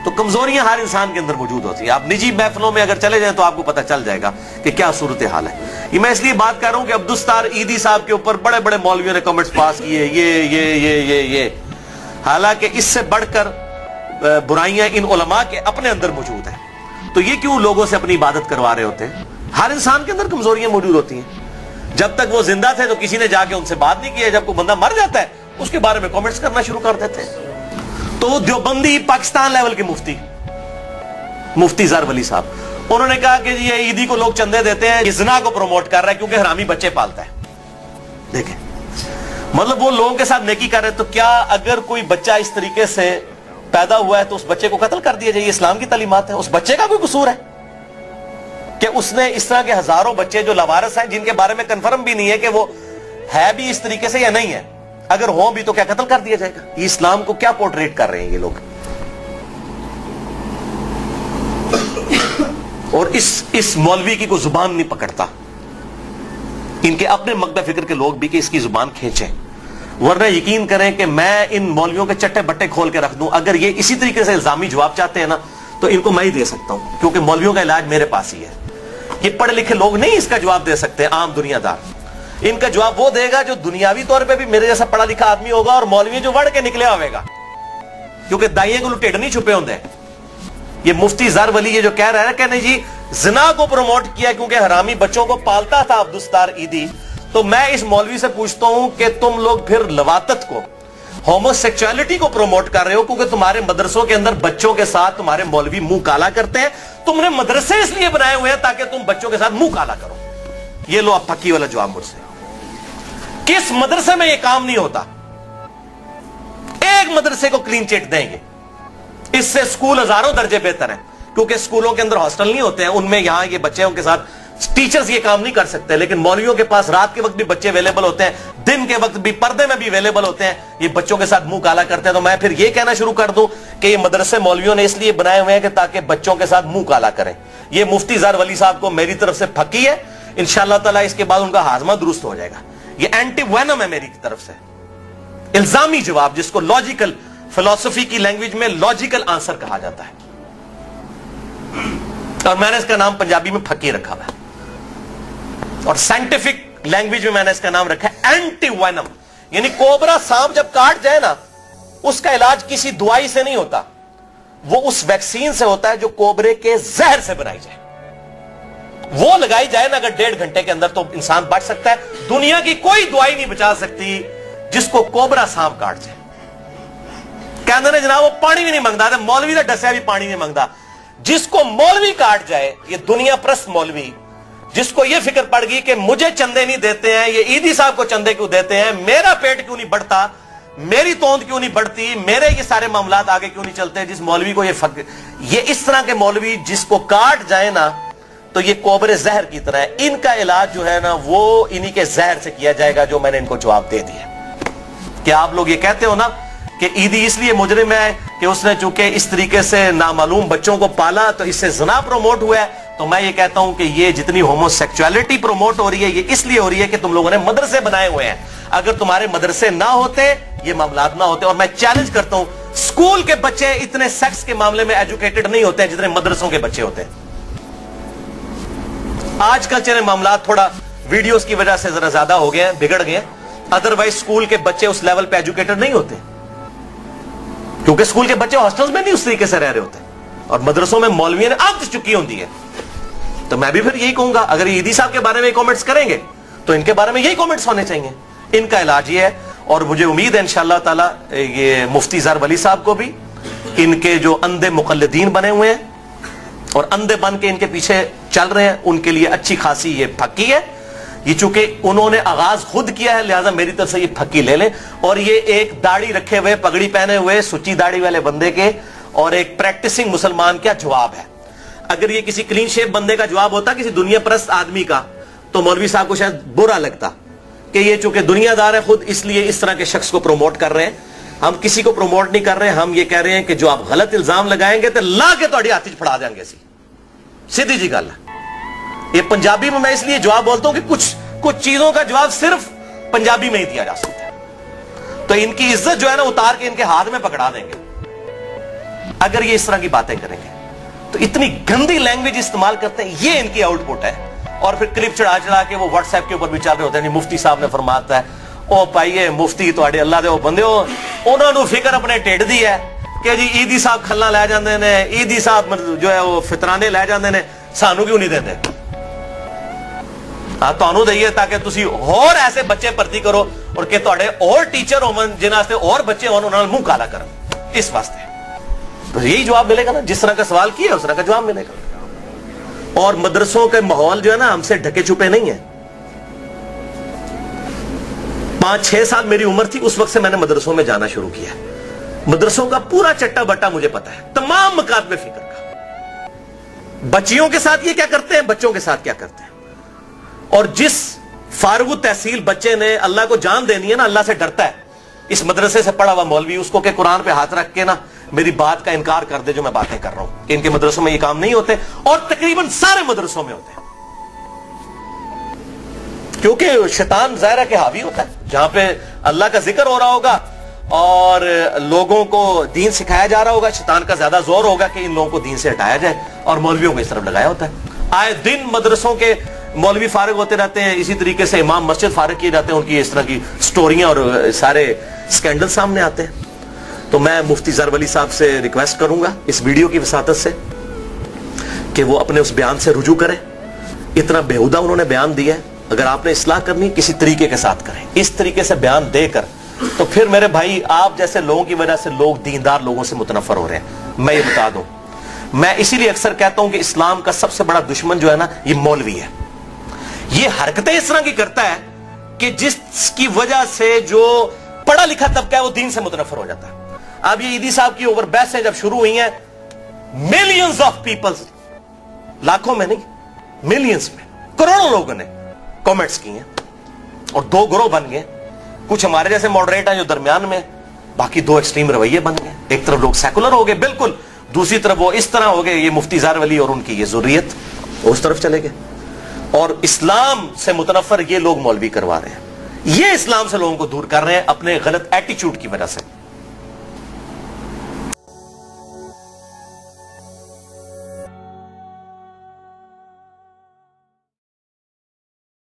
تو کمزوریاں ہر انسان کے اندر موجود ہوتی ہیں. آپ نجی محفلوں میں اگر چلے جائیں تو آپ کو پتہ چل جائے گا کہ کیا صورتحال ہے. یہ میں اس لیے بات کر رہا ہوں کہ عبدالستار ایدی صاحب کے اوپر بڑے بڑے مولویوں نے کمنٹس پاس کیے یہ حالانکہ اس سے بڑھ کر برائیاں ان علماء کے اپنے اندر موجود ہیں. تو یہ کیوں لوگوں سے اپنی عبادت کروا رہے ہوتے ہیں؟ ہر انسان کے اندر کمزوریاں موجود ہوتی ہیں. جب تک وہ زندہ تھے تو کسی نے جا کے ان سے بات نہیں کی ہے. جب کوئی بندہ مر جاتا ہے اس کے بارے میں کامنٹس کرنا شروع کر دیتے ہیں. تو دیوبندی پاکستان لیول کے مفتی زر ولی صاحب, انہوں نے کہا کہ یہ عیدی کو لوگ چندے دیتے ہیں, یہ زنا کو پروموٹ کر رہا ہے کیونکہ حرامی بچے پالتا ہے. دیکھیں مطلب وہ لوگوں کے ساتھ نیکی کر رہے. تو کیا اگر کوئی بچہ اس طریقے سے پیدا ہوا ہے تو اس بچے کو قتل کر دیا جائے؟ یہ اسلام کی تعلیمات ہے. اس بچے کا کوئی قصور ہے کہ اس نے اس طرح کے ہزاروں بچے جو لاوارث ہیں جن کے بارے میں کنفرم بھی نہیں ہے کہ وہ ہے بھی اس طریقے سے یا نہیں ہے, اگر ہوں بھی تو کیا قتل کر دیا جائے گا؟ یہ اسلام کو کیا پورٹریٹ کر رہے ہیں یہ لوگ؟ اور اس مولوی کی کوئی زبان نہیں پکڑتا, ان کے اپنے مقدہ فکر کے لوگ بھی کہ اس کی زبان کھینچیں. ورنہ یقین کریں کہ میں ان مولویوں کے چٹے بٹے کھول کے رکھ دوں. اگر یہ اسی طریقے سے الزامی جواب چاہتے ہیں نا تو ان کو میں ہی دے سکتا ہوں, کیونکہ مولویوں کا علاج میرے پاس ہی ہے. یہ پڑھے لکھے لوگ نہیں اس کا جواب دے سکتے, عام دنیا دار. ان کا جواب وہ دے گا جو دنیاوی طور پہ بھی میرے جیسا پڑھا لکھا آدمی ہوگا, اور مولوی جو وڑ کے نکلے ہوئے گا, کیونکہ دائیں کو ٹیڑھ نہیں چھپے ہوندے. یہ مفتی زر ولی یہ جو کہہ رہا ہے کہ نہیں جی زنا کو پروموٹ کیا کیونکہ حرامی بچوں کو پالتا تھا عبدالستار ایدی, تو میں اس مولوی سے پوچھتا ہوں کہ تم لوگ پھر لواطت کو, ہومو سیکچوالٹی کو پروموٹ کر رہے ہو کیونکہ تمہارے مدرسوں کے اندر بچوں کے ساتھ تمہارے مولوی منہ کالا کرتے ہیں. تم نے مدرسے اس لیے بنائے ہوئے ہیں تاکہ تم بچوں کے ساتھ منہ کالا کرو. یہ لو اب پکی والا جواب مجھ سے. کس مدرسے میں یہ کام نہیں ہوتا؟ ایک مدرسے کو کلین چٹ دیں گے, اس سے سکول ہزاروں درجے بہتر ہیں, کیونکہ سکولوں کے اندر ہاسٹل نہیں ہوتے ہیں, ان میں یہاں یہ بچوں کے ساتھ ٹیچرز یہ کام نہیں کر سکتے. لیکن مولویوں کے پاس رات کے وقت بھی بچے اویلیبل ہوتے ہیں, دن کے وقت بھی پردے میں بھی اویلیبل ہوتے ہیں, یہ بچوں کے ساتھ منہ کالا کرتے ہیں. تو میں پھر یہ کہنا شروع کر دوں کہ یہ مدرسے مولویوں نے اس لیے بنائے ہوئے ہیں کہ تاکہ بچوں کے ساتھ منہ کالا کریں. یہ مفتی زر ولی صاحب کو میری طرف سے پھکی ہے, انشاءاللہ تعالی اس کے بعد ان کا ہاضمہ درست ہو جائے گا. یہ اینٹی وینم ہے میری طرف سے, الزامی جواب, جس کو لاجیکل فلسفی کی لینگویج میں لاجیکل آنسر کہا جاتا ہے, اور میں نے اس کا نام پنجابی میں پھکی رکھا ہوا ہے, اور سائنٹیفک لینگویج میں نے اس کا نام رکھا ہے اینٹی وینم. یعنی کوبرا سانپ جب کاٹ جائے نا, اس کا علاج کسی دوائی سے نہیں ہوتا, وہ اس ویکسین سے ہوتا ہے جو کوبرے کے زہر سے بنائی جائے. وہ لگائی جائے نا اگر 1.5 گھنٹے کے اندر تو انسان بچ سکتا ہے. دنیا کی کوئی دوائی نہیں بچا سکتی جس کو کوبرا سانپ کاٹ جائے. کہتے ہیں جناب وہ پانی بھی نہیں مانگتا, مولوی کا ڈسیا بھی پانی نہیں مانگتا. جس کو مولوی کاٹ جائے, یہ دنیا پرست مولوی, جس کو یہ فکر پڑ گئی کہ مجھے چندے نہیں دیتے ہیں, یہ ایدی صاحب کو چندے کیوں دیتے ہیں, میرا پیٹ کیوں نہیں بڑھتا, میری توند کیوں نہیں بڑھتی, میرے یہ سارے معاملات آگے کیوں نہیں چلتے. جس مولوی کو یہ اس طرح کے مولوی جس کو کاٹ جائے نا تو یہ کوبرے زہر کی طرح ہے. ان کا علاج جو ہے نا وہ انہی کے زہر سے کیا جائے گا, جو میں نے ان کو جواب دے دیا. کہ آپ لوگ یہ کہتے ہو نا کہ ایدی اس لیے مجرم ہے کہ اس نے چونکہ اس طریقے سے نامعلوم بچوں کو پالا تو اس سے زنا پروموٹ ہوا ہے, تو میں یہ کہتا ہوں کہ یہ جتنی ہومو سیکچوالٹی پروموٹ ہو رہی ہے یہ اس لیے ہو رہی ہے کہ تم لوگوں نے مدرسے بنائے ہوئے ہیں. اگر تمہارے مدرسے نہ ہوتے یہ معاملات نہ ہوتے. اور میں چیلنج کرتا ہوں, اسکول کے بچے اتنے سیکس کے معاملے میں ایجوکیٹڈ نہیں ہوتے ہیں جتنے مدرسوں کے بچے ہوتے ہیں. آج کل چلے معاملات تھوڑا ویڈیوز کی وجہ سے ذرا زیادہ ہو گئے ہیں, بگڑ گئے ہیں, ادروائز اسکول کے بچے اس لیول پہ ایجوکیٹڈ نہیں ہوتے, کیونکہ اسکول کے بچے ہاسٹلز میں نہیں اس طریقے سے رہ رہے ہوتے, اور مدرسوں میں مولویوں نے عادت چکی ہوتی ہے. تو میں بھی پھر یہی کہوں گا, اگر ایدی صاحب کے بارے میں کامنٹس کریں گے تو ان کے بارے میں یہی کامنٹس ہونے چاہیے. ان کا علاج یہ ہے, اور مجھے امید ہے انشاءاللہ تعالی یہ مفتی زر ولی صاحب کو بھی, ان کے جو اندھے مقلدین بنے ہوئے ہیں اور اندھے بن کے ان کے پیچھے چل رہے ہیں, ان کے لیے اچھی خاصی یہ پھکی ہے. یہ چونکہ انہوں نے آغاز خود کیا ہے لہذا میری طرف سے یہ پھکی لے لیں. اور یہ ایک داڑھی رکھے ہوئے, پگڑی پہنے ہوئے, سچی داڑھی والے بندے کے اور ایک پریکٹسنگ مسلمان کا جواب ہے. اگر یہ کسی کلین شیپ بندے کا جواب ہوتا, کسی دنیا پرست آدمی کا, تو مولوی صاحب کو شاید برا لگتا کہ یہ چونکہ دنیا دار ہے خود اس لیے اس طرح کے شخص کو پروموٹ کر رہے ہیں. ہم کسی کو پروموٹ نہیں کر رہے, ہم یہ کہہ رہے ہیں کہ جو آپ غلط الزام لگائیں گے تو لا کے تھوڑی ہاتھ پھڑا دیں گے. سیدھی جی گل ہے. یہ پنجابی میں اس لیے جواب بولتا ہوں کہ کچھ چیزوں کا جواب صرف پنجابی میں ہی دیا جا سکتا ہے. تو ان کی عزت جو ہے نا اتار کے ان کے ہاتھ میں پکڑا دیں گے. اگر یہ اس طرح کی باتیں کریں گے تو اتنی گندی لینگویج استعمال کرتے ہیں, یہ ان کی آؤٹ پٹ ہے. اور پھر کلپ چڑھا کے وہ واٹس ایپ کے اوپر بھی چل رہے ہوتے ہیں, مفتی صاحب نے فرماتا ہے او پائیے مفتی تواڈے اللہ دے او بندے ہو, انہاں نو فکر اپنے ٹھڈ دی ہے کہ جی عیدی صاحب کھلا لے جاندے نے, عیدی صاحب جو ہے وہ فطرانے لے جاندے نے, سانو کیوں نہیں دیندے؟ تانوں دئیے تاکہ تسی اور ایسے بچے بھرتی کرو اور کہ تواڈے اور ٹیچر ہون جنہاں واسطے اور بچے ہون انہاں نال منہ کالا کرن. اس واسطے تو یہی جواب ملے گا نا, جس طرح کا سوال کیا اس طرح کا جواب ملے گا. اور مدرسوں کے ماحول جو ہے نا ہم سے ڈھکے چھپے نہیں ہیں. 5-6 سال میری عمر تھی اس وقت سے میں نے مدرسوں میں جانا شروع کیا. مدرسوں کا پورا چٹا بٹا مجھے پتا ہے, تمام مکاتب فکر کا. بچیوں کے ساتھ یہ کیا کرتے ہیں, بچوں کے ساتھ کیا کرتے ہیں. اور جس فارغ التحصیل بچے نے اللہ کو جان دینی ہے نا, اللہ سے ڈرتا ہے, اس مدرسے سے پڑھا ہوا مولوی اس کو کہ قرآن پہ ہاتھ رکھ کے نا میری بات کا انکار کر دے جو میں باتیں کر رہا ہوں, کہ ان کے مدرسوں میں یہ کام نہیں ہوتے, اور تقریباً سارے مدرسوں میں ہوتے ہیں. کیونکہ شیطان ظاہر ہے کہ حاوی ہوتا ہے, جہاں پہ اللہ کا ذکر ہو رہا ہوگا اور لوگوں کو دین سکھایا جا رہا ہوگا, شیطان کا زیادہ زور ہوگا کہ ان لوگوں کو دین سے ہٹایا جائے, اور مولویوں کو اس طرف لگایا ہوتا ہے. آئے دن مدرسوں کے مولوی فارغ ہوتے رہتے ہیں, اسی طریقے سے امام مسجد فارغ کیے جاتے ہیں, ان کی اس طرح کی سٹوریاں اور سارے سکینڈل سامنے آتے ہیں. تو میں مفتی ظہر ولی صاحب سے ریکویسٹ کروں گا اس ویڈیو کی وساطت سے کہ وہ اپنے اس بیان سے رجوع کریں. اتنا بےہودہ انہوں نے بیان دیا ہے, اگر آپ نے اصلاح کرنی کسی طریقے کے ساتھ کریں. اس طریقے سے بیان دے کر تو پھر میرے بھائی آپ جیسے لوگوں کی وجہ سے لوگ دیندار لوگوں سے متنفر ہو رہے ہیں. میں یہ بتا دوں, میں اسی لیے اکثر کہتا ہوں کہ اسلام کا سب سے بڑا دشمن جو ہے نا یہ مولوی ہے. یہ حرکتیں اس طرح کی کرتا ہے کہ جس کی وجہ سے جو پڑھا لکھا طبقہ ہے وہ دین سے متنفر ہو جاتا ہے. اب یہ عیدی صاحب کی اوور بحثیں جب شروع ہوئی ہیں, ملینز آف پیپلز, لاکھوں میں نہیں ملینز میں, کروڑوں لوگوں نے کامنٹس کی ہیں اور 2 گروہ بن گئے. کچھ ہمارے جیسے ماڈریٹ ہیں جو درمیان میں, باقی 2 ایکسٹریم رویے بن گئے. ایک طرف لوگ سیکولر ہو گئے بالکل, دوسری طرف وہ اس طرح ہو گئے, یہ مفتی ظہر ولی اور ان کی یہ ذریت اس طرف چلے گئے. اور اسلام سے متنفر یہ لوگ مولوی کروا رہے ہیں. یہ اسلام سے لوگوں کو دور کر رہے ہیں اپنے غلط ایٹیچیوڈ کی وجہ سے.